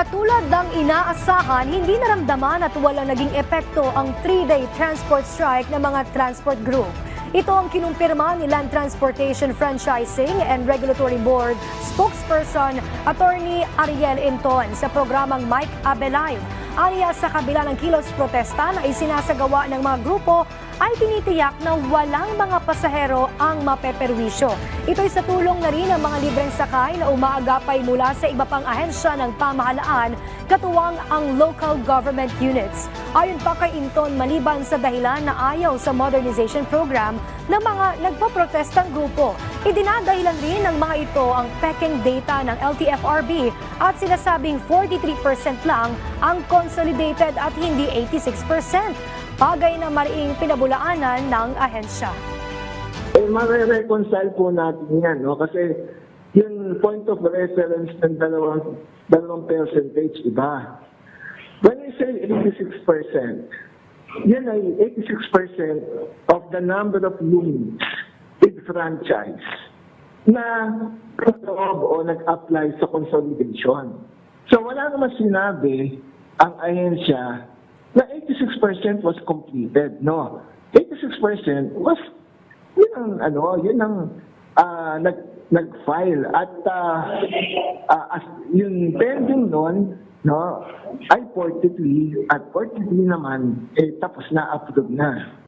Katulad ng inaasahan, hindi naramdaman at walang naging epekto ang 3-day transport strike ng mga transport group. Ito ang kinumpirma ni Land Transportation Franchising and Regulatory Board spokesperson Attorney Ariel Inton sa programang Mike Abelive. Aniya sa kabila ng kilos protesta na isinasagawa ng mga grupo ay tinitiyak na walang mga pasahero ang mapeperwisyo. Ito'y sa tulong na rin ng mga libreng sakay na umaagapay mula sa iba pang ahensya ng pamahalaan, katuwang ang local government units. Ayon pa kay Inton, maliban sa dahilan na ayaw sa modernization program ng mga nagpoprotestang grupo, idinadahilan rin ng mga ito ang peking data ng LTFRB at sinasabing 43% lang ang consolidated at hindi 86%. Bagay na mariing pinabulaanan ng ahensya. Mare-reconcile po natin yan, no? Kasi yung point of reference ng dalawang percentage, iba. When you say 86%, yan ay 86% of the number of units with franchise na nag-loob o nag-apply sa consolidation. So wala naman sinabi ang ahensya na 86% was completed. No. 86% was yun ang nag-file at yung pending nun, no, ay 43 at 43 naman tapos na approve na.